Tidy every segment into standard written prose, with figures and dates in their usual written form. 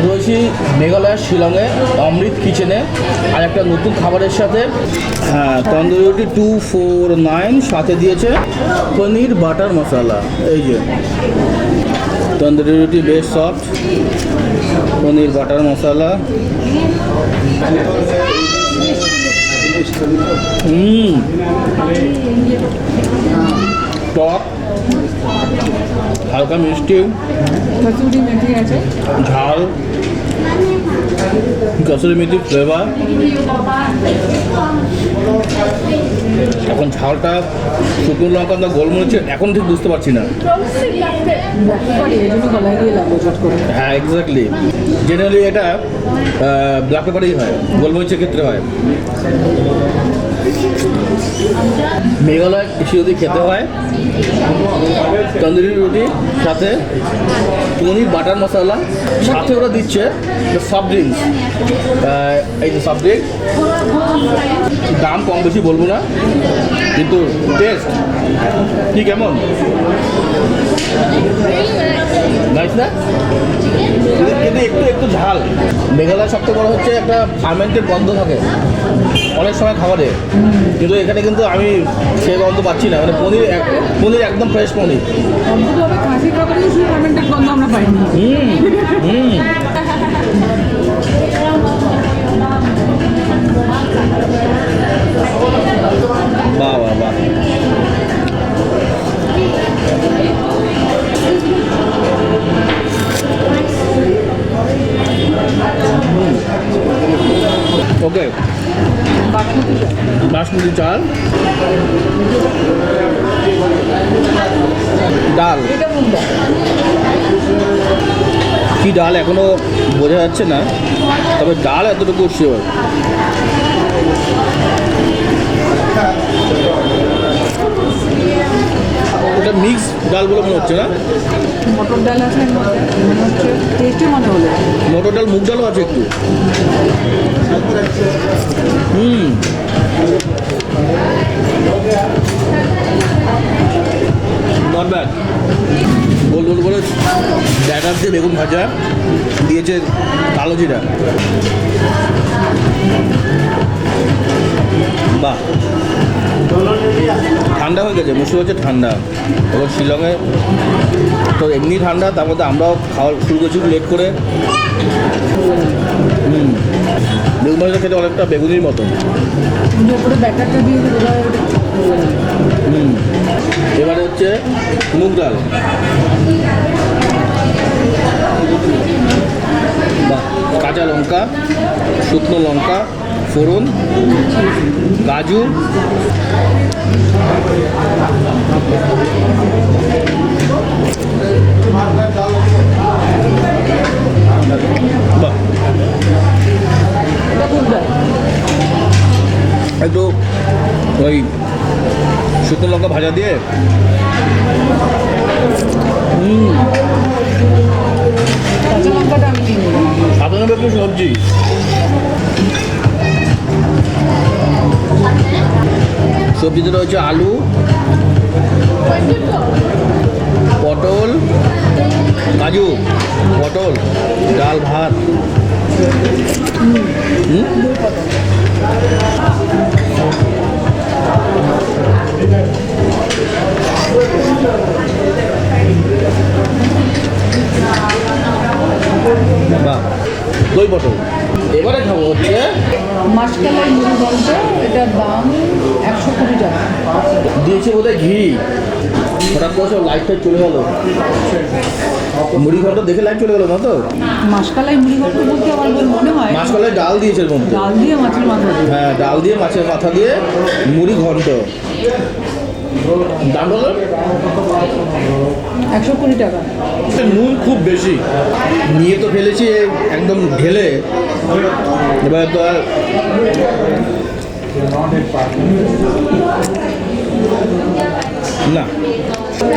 রয়েছি মেঘালয়ের শিলংয়ে অমৃত কিচেনে আর একটা নতুন খাবারের সাথে। হ্যাঁ, তন্দুরি রুটি 249 সাথে দিয়েছে পনির বাটার মশলা। এই যে তন্দুরি রুটি বেশ সফট, পনির বাটার মশলা। টক, হালকা মিষ্টি, ঝাল, কসুরি মেথি ফ্লেভার। এখন ঝালটা শুকনো লঙ্কা না গোলমরিচের এখন ঠিক বুঝতে পারছি না। হ্যাঁ, এক্স্যাক্টলি। জেনারেলি এটা ব্ল্যাক পেপারেই হয়, গোলমরিচের ক্ষেত্রে হয়। মেঘালয় এসে যদি খেতে হয় তন্দুরি রুটি সাথে পনির বাটার মশলা, সাথে ওরা দিচ্ছে সফট ড্রিঙ্কস। এই যে সফট ড্রিঙ্ক, দাম কম বেশি বলবো না, কিন্তু টেস্ট কি কেমন নাইস না? কিন্তু একটু একটু ঝাল। মেঘালয় সবচেয়ে বড় হচ্ছে একটা ফার্মেন্টেড গন্ধ থাকে অনেক সময় খাবারে, কিন্তু এখানে কিন্তু আমি সে গন্ধ পাচ্ছি না। মানে পনির একদম ফ্রেশ পনির। বাহ বাহ বাহ। ওকে, বাসমতি চাল, ডাল। কি ডাল এখনো বোঝা যাচ্ছে না, তবে ডাল এতটুকু শিওর। এটা মিক্স ডাল বলে মনে হচ্ছে না? মটর ডাল আছে, টেস্টি মনে হলো। মটর ডাল, মুগ ডালও আছে একটু। Not bad. গোল গোল করে ব্যাটার দিয়ে বেগুন ভাজা দিয়েছে, কালো জিরা। বাহ, ঠান্ডা হয়ে গেছে, মুসুর হচ্ছে ঠান্ডা। এবার শিলংয়ে তো এমনি ঠান্ডা, তার মধ্যে আমরাও খাওয়া শুরু করছি লেট করে। বেগুন ভাজা খেতে অনেকটা বেগুনির মতন। এবারে হচ্ছে মুগ ডাল। বাহ, কাঁচা লঙ্কা, শুকনো লঙ্কা, ফোড়ন, কাজু, বাহ, একটু ওই শুকনো লঙ্কা ভাজা দিয়ে সাধারণ একটু সবজি। সবজিতে রয়েছে আলু, পটল, কাজু, পটল, ডাল, ভাত। বাহ, দই পটল। এবারে খাবো হচ্ছে মাসকালাই মুড়ি ঘন্ট। এটার দাম 120 টাকা। দিয়েছে বোধহয় ঘি। হঠাৎ করে সব লাইট ফাইট চলে গেল, মুড়ি ঘন্ট দেখে লাইট চলে গেল না তো? মাসকালাই মুড়ি ঘন্ট বলতে আমার মনে হয় মাসকলাই ডাল দিয়েছে এর মধ্যে। ডাল দিয়ে মাছের মাথা দিয়ে। হ্যাঁ, ডাল দিয়ে মাছের মাথা দিয়ে মুড়ি ঘন্ট। দাম হলো 120 টাকা। নুন খুব বেশি নিয়ে তো ফেলেছি একদম ঢেলে। এবার তো আর না।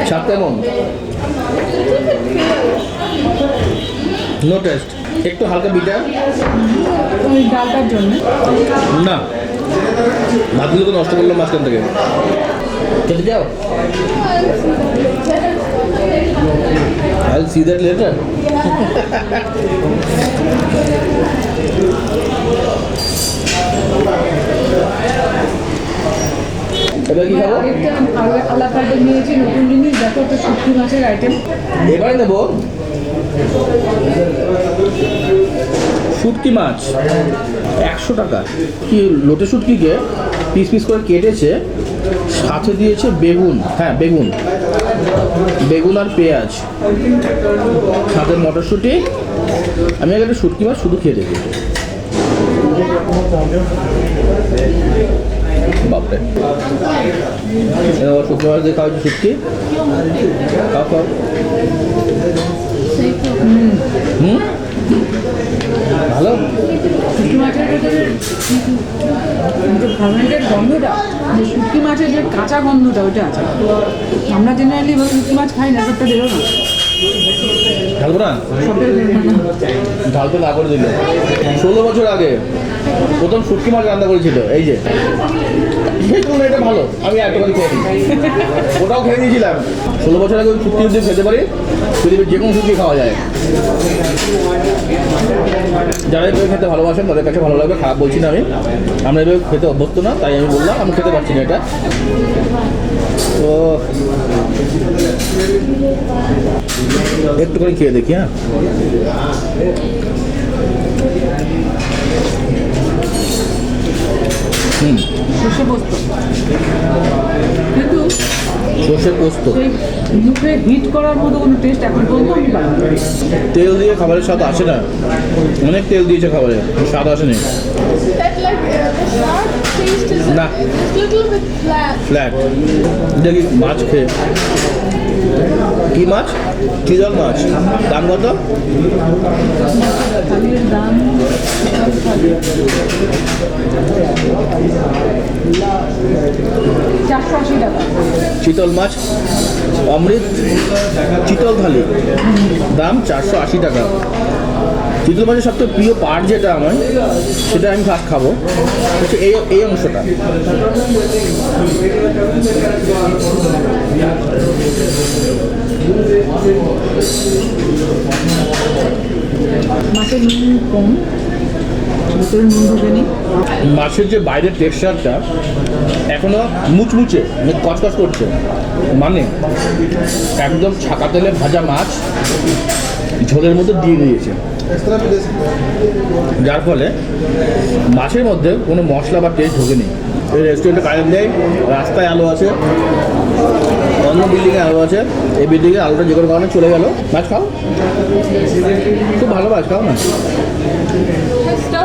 স্বাদ কেমন? নো টেস্ট, একটু হালকা বিটার। ওই ডালটার জন্য না, ভাতগুলোকে নষ্ট করলাম মাঝখান থেকে। খেতে যাও, I'll see that later. এবার কি খাবো? আরেকটা আলাদা আইটেম নিয়েছি, নতুন জিনিস দেখো, একটা শুটকি মাছের আইটেম। এবারে নেবো শুটকি মাছ 100 টাকা। কি লোটে শুটকিকে পিস পিস করে কেটেছে, সাথে দিয়েছে বেগুন, হ্যাঁ বেগুন, বেগুন আর পেঁয়াজ, সাথে মটরশুঁটি। আমি আগে একটা শুটকি মাছ শুধু খেয়ে দেখি। বাপরে, শুটকি মাছ দিয়ে খাওয়া হচ্ছে, শুটকি খাও খাও। হুম, ভালো। শুটকি মাছের ভেতরে যে ফার্মেন্টেড গন্ধটা, যে শুটকি মাছের যে কাঁচা গন্ধটা, ওইটা আছে। আমরা জেনারেলি এভাবে শুটকি মাছ খাই না, সবটা বেরো না, ঢালবো না, সবটা বেরো না। ঢালতে না করে দিল। 16 বছর আগে প্রথম শুটকি মাছ রান্না করেছিল, এই যে সেই তুলনায় এটা ভালো। আমি একটা করে খেয়ে নিই, ওটাও খেয়ে নিয়েছিলাম। 16 বছর আগে ওই শুটকি যদি খেতে পারি, পৃথিবীর যে কোনো শুটকি খাওয়া যায়। যারা এভাবে খেতে ভালোবাসেন তাদের কাছে ভালো লাগবে, খারাপ বলছি না আমি। আমরা এভাবে খেতে অভ্যস্ত না, তাই আমি বললাম আমি খেতে পারছি না এটা। তো একটু করে খেয়ে দেখি। হ্যাঁ, সর্ষে পোস্ত, কিন্তু সর্ষে পোস্ত সেই মুখে হিট করার মতো কোনো টেস্ট এখন পর্যন্ত আমি পাইনি। তেল দিয়ে খাবারের স্বাদ আসে না, অনেক তেল দিয়েছে খাবারে, স্বাদ আসেনি। That like the sharp taste is Nah. it's little bit flat. Flat. দেখি মাছ খেয়ে, কি মাছ? চিতল মাছ, দাম কত? থালির দাম 480 টাকা। চিতল মাছ অমৃত চিতল থালি, দাম 480 টাকা। চিতল মাছের সবথেকে প্রিয় পার্ট যেটা আমার, সেটা আমি ফার্স্ট খাবো, হচ্ছে এই অংশটা। মাছের নুন কম, ভিতরে নুন ঢোকেনি। মাছের যে বাইরের টেক্সচারটা এখনো মুচমুচে, মানে কচকচ করছে, মানে একদম ছাকা তেলে ভাজা মাছ ঝোলের মধ্যে দিয়ে দিয়েছে, যার ফলে মাছের মধ্যে কোনো মশলা বা টেস্ট ঢোকেনি। এই রেস্টুরেন্টে কারেন্ট নেই, রাস্তায় আলো আছে, অন্য বিল্ডিংয়ে আলো আছে, এই বিল্ডিংয়ে আলোটা যে কোনো কারণে চলে গেল। মাছ খাও, খুব ভালো মাছ খাও না।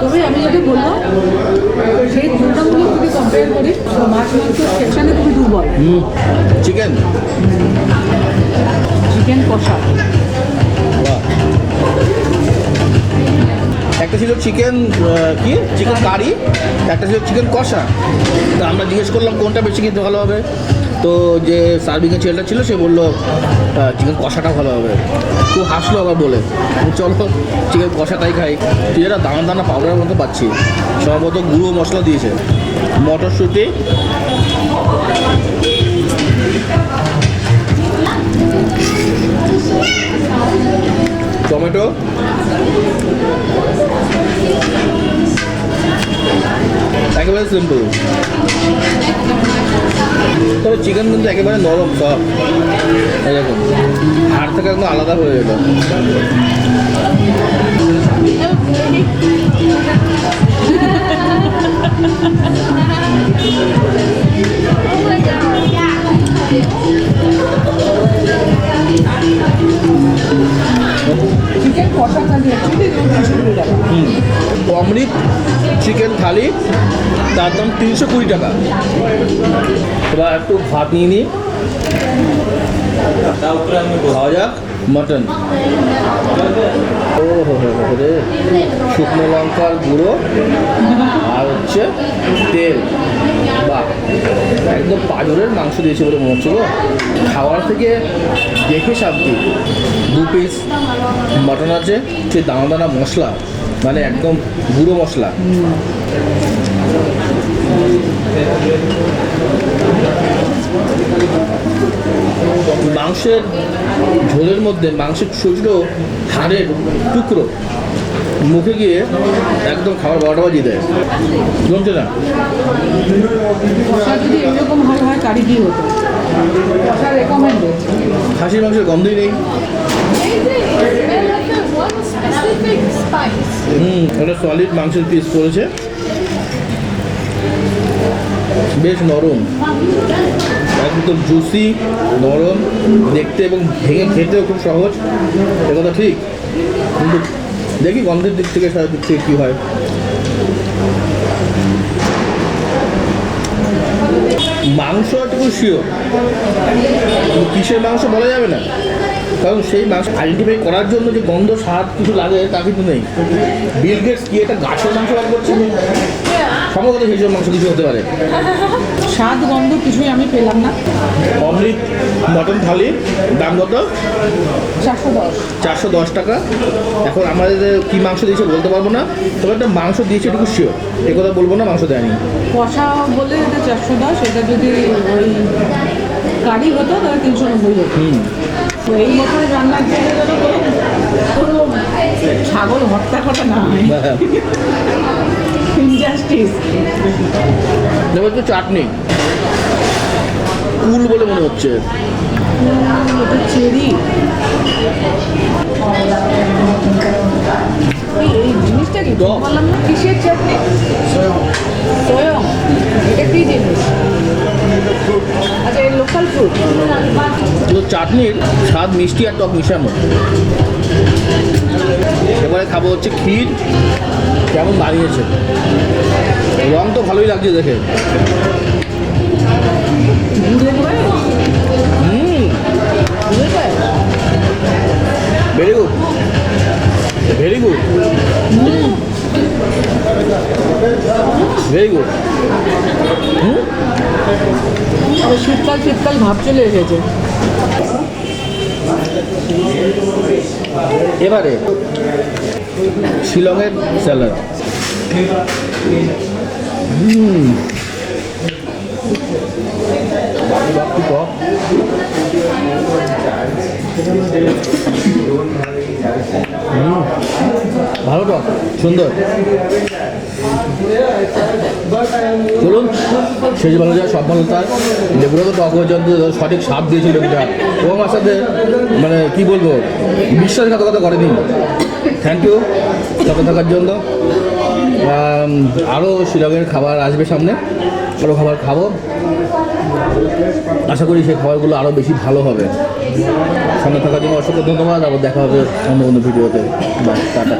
তবে আমি যেটা বললাম, সেই তুলনামূলক যদি কম্পেয়ার করি, তো মাছ মাংস সেকশানে খুবই দুর্বল। চিকেন, চিকেন কষা, বাহ। একটা ছিল চিকেন কি চিকেন কারি, একটা ছিল চিকেন কষা। তো আমরা জিজ্ঞেস করলাম কোনটা বেশি খেতে ভালো হবে, তো যে সার্ভিংয়ের ছেলেটা ছিল সে বললো চিকেন কষাটা ভালো হবে। খুব হাসলো আবার বলে, চলো চিকেন কষাটাই খাই। তুই যেটা দানা দানা পাউডারের মতো পাচ্ছি, সম্ভবত গুঁড়ো মশলা দিয়েছে। মটরশুঁটি, টমেটো, একেবারে সিম্পল। তবে চিকেন কিন্তু একেবারে নরম, সফট, এরকম হাড় থেকে একদম আলাদা হয়ে যেত। Oh my god. চিকেন কষা থালি অ্যাকচুয়ালি 320 টাকা। অমৃত চিকেন থালি, তার দাম 320 টাকা। এবার একটু ভাত নিয়ে নিই, খাওয়া যাক মটন। ও হো হো হো রে, শুকনো লঙ্কার গুঁড়ো আর হচ্ছে তেল, বাহ, একদম পাঁজরের মাংস দিয়েছে বলে মনে হচ্ছে গো। খাওয়ার থেকে দেখে শান্তি। 2 পিস মটন আছে, সে দানা দানা মশলা, মানে একদম গুঁড়ো মশলা। মাংসের ঝোলের মধ্যে মাংসের ছোট ছোট হাড়ের টুকরো মুখে গিয়ে একদম খাবার 12টা বাজিয়ে দেয়। জমছে না? কষা যদি এরকম ভালো হয় কারি দিয়ে হতো, কষা রেকমেন্ডেড। খাসির মাংসের গন্ধই নেই। Amazing. It smells like a one specific spice. একটা সলিড মাংসের পিস করেছে, বেশ নরম, একদম জুসি, নরম দেখতে এবং ভেঙে খেতেও খুব সহজ। কথা ঠিক, কিন্তু দেখি গন্ধের দিক থেকে সারা দিক থেকে কী হয়। মাংস একটু শিওর, কিসের মাংস বলা যাবে না, কারণ সেই মাংস আইডেন্টিফাই করার জন্য যে গন্ধ স্বাদ কিছু লাগে তা কিন্তু নেই। বিল গেটস কি একটা গাছের মাংস বার করছে, সম্ভবত সেই সব মাংস কিছু হতে পারে। স্বাদ গন্ধ কিছুই আমি পেলাম না। অমৃত মটন থালি দাম কত? 410। 410 টাকা। এখন আমাদের কী মাংস দিয়েছে বলতে পারবো না, তবে একটা মাংস দিয়েছে এটুকু শিওর, এ কথা বলবো না মাংস দেয়নি। কষা বলে এটা 410, এটা যদি ওই কারি হতো তাহলে 390 হতো। তো এই মতন রান্নার জন্য কোনো ছাগল হত্যা করা না হয়, ইনজাস্টিস। এবার তো চাটনি কুল বলে মনে হচ্ছে। ওটা চেরি, এই জিনিসটা কি টক। বললাম না, কিসের চাটনি? সয়ং। এটা কি জিনিস? আচ্ছা, এই লোকাল ফুড। কিন্তু চাটনির স্বাদ মিষ্টি আর টক মিশানো। এবারে খাবো হচ্ছে ক্ষীর, কেমন বানিয়েছে। রং তো ভালোই লাগছে দেখে। গুড়ের পায়েস? গুড়ের পায়েস? Very good, very good, very good. শীতকাল শীতকাল ভাব চলে এসেছে। এবারে শিলংয়ের স্যালাড। ভালো টক, সুন্দর। চলুন, শেষ ভালো যায় সব ভালো তার। লেবুটা তো টক হয়েছে, সঠিক স্বাদ দিয়েছে লেবুটা, এবং আমার সাথে মানে কি বলবো, বিশ্বাসঘাতকতা করেনি। থ্যাংক ইউ সাথে থাকার জন্য। আরও শিলংয়ের খাবার আসবে সামনে, আরও খাবার খাবো, আশা করি সেই খাবারগুলো আরও বেশি ভালো হবে। সামনে থাকার জন্য অসংখ্য ধন্যবাদ। আবার দেখা হবে অন্য কোনো ভিডিওতে। Bye, tata.